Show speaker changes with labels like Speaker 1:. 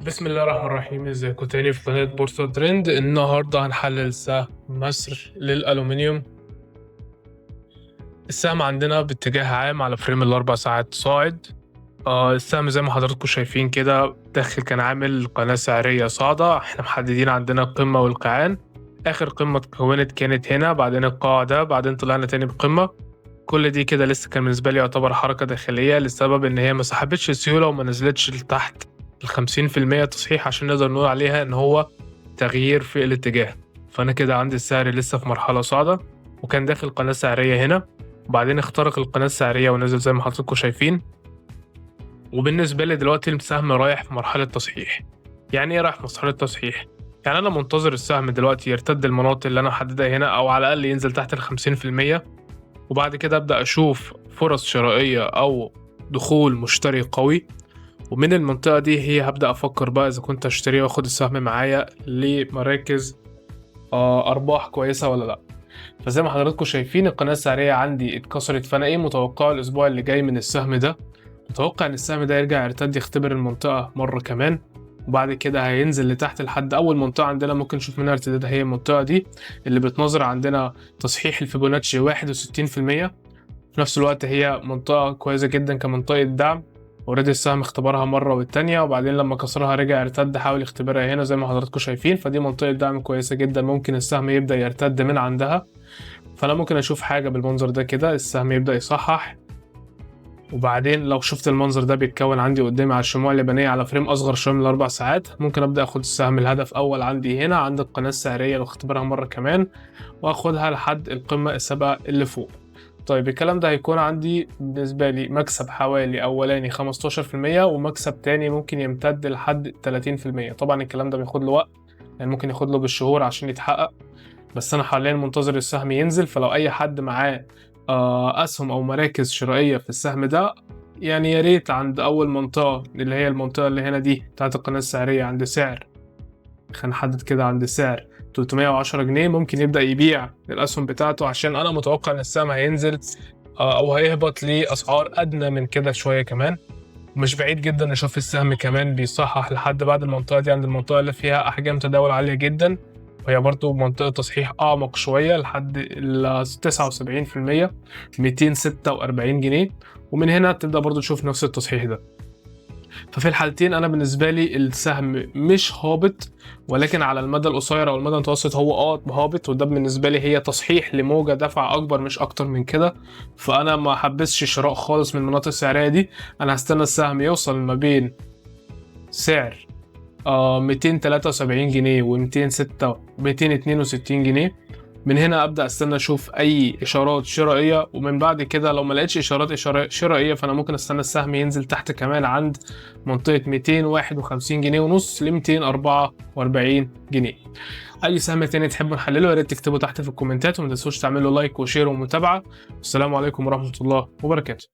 Speaker 1: بسم الله الرحمن الرحيم، ازيكم تاني في قناة بورصة ترند. النهاردة هنحلل سهم مصر للألومنيوم. السهم عندنا باتجاه عام على فريم الأربع ساعات صاعد. السهم زي ما حضراتكم شايفين كده داخل كان عامل قناة سعرية صاعدة. احنا محددين عندنا القمة والقاعان. آخر قمة اتكونت كانت هنا، بعدين القاع ده، بعدين طلعنا تاني بقمة. كل دي كده لسه كان بالنسبة لي يعتبر حركة داخلية، لسبب إن هي ما سحبتش سيولة وما نزلتش لتحت 50% تصحيح عشان نقدر نقول عليها إن هو تغيير في الاتجاه. فأنا كده عندي السعر لسه في مرحلة صاعدة، وكان داخل قناة سعرية هنا، وبعدين اخترق القناة السعرية ونزل زي ما حضراتكم شايفين. وبالنسبة لي دلوقتي السهم رايح في مرحلة تصحيح. يعني إيه رايح في مرحلة تصحيح؟ يعني أنا منتظر السهم دلوقتي يرتد المناطق اللي أنا محددها هنا، أو على الأقل ينزل تحت 50%، وبعد كده أبدأ أشوف فرص شرائية أو دخول مشتري قوي. ومن المنطقة دي هي هبدأ أفكر بقى إذا كنت أشتري وأخد السهم معايا لمراكز أرباح كويسة ولا لأ. فزي ما حضراتكم شايفين القناة السعرية عندي اتكسرت، فأنا إيه متوقعه الأسبوع اللي جاي من السهم ده؟ متوقع إن السهم ده يرجع يرتد يختبر المنطقة مرة كمان، وبعد كده هينزل لتحت لحد أول منطقة عندنا ممكن نشوف منها ارتداد، هي المنطقة دي اللي بتناظر عندنا تصحيح الفيبوناتشي 61%. في نفس الوقت هي منطقة كويسة جدا كمنطقة دعم. اوريدي السهم اختبرها مرة والتانية، وبعدين لما كسرها رجع يرتد، حاول يختبرها هنا زي ما حضراتكم شايفين. فدي منطقة دعم كويسة جدا، ممكن السهم يبدأ يرتد من عندها. فأنا ممكن أشوف حاجة بالمنظر ده كده، السهم يبدأ يصحح. وبعدين لو شفت المنظر ده بيتكون عندي قدامي على الشموع اللبنية على فريم أصغر شوية من الأربع ساعات، ممكن أبدأ أخد السهم الهدف أول عندي هنا عند القناة السعرية لو اختبرها مرة كمان، وأخدها لحد القمة السابقة اللي فوق. طيب الكلام ده هيكون عندي بالنسبة لي مكسب حوالي أولاني 15%، ومكسب تاني ممكن يمتد لحد 30%. طبعا الكلام ده بياخد له وقت، يعني ممكن ياخد له بالشهور عشان يتحقق، بس أنا حاليا منتظر السهم ينزل. فلو أي حد معاه أسهم أو مراكز شرائية في السهم ده، يعني يا ريت عند أول منطقة اللي هي المنطقة اللي هنا دي بتاعت القناة السعرية، عند سعر، خلينا نحدد كده، عند سعر 310 جنيه ممكن يبدأ يبيع الأسهم بتاعته، عشان أنا متوقع إن السهم هينزل أو هيهبط لأسعار أدنى من كده شوية كمان. مش بعيد جدا نشوف السهم كمان بيصحح لحد بعد المنطقة دي، عند المنطقة اللي فيها أحجام تداول عالية جدا، وهي برضو منطقة تصحيح أعمق شوية لحد ال 79%، 246 جنيه. ومن هنا تبدأ برضو تشوف نفس التصحيح ده. ففي الحالتين انا بالنسبه لي السهم مش هابط، ولكن على المدى القصير او المدى المتوسط هو هابط، وده بالنسبه لي هي تصحيح لموجه دفع اكبر مش اكتر من كده. فانا ما حبسش شراء خالص من المناطق السعريه دي. انا هستنى السهم يوصل ما بين سعر 273 جنيه و 262 جنيه. من هنا ابدا استنى اشوف اي اشارات شرائيه، ومن بعد كده لو ما لقيتش اشارات شرائيه فانا ممكن استنى السهم ينزل تحت كمان عند منطقه 251 جنيه ونص ل 244 جنيه. اي سهم تاني تحبوا نحلله يا ريت تكتبوا تحت في الكومنتات، وما تنسوش تعملوا لايك وشير ومتابعه. والسلام عليكم ورحمه الله وبركاته.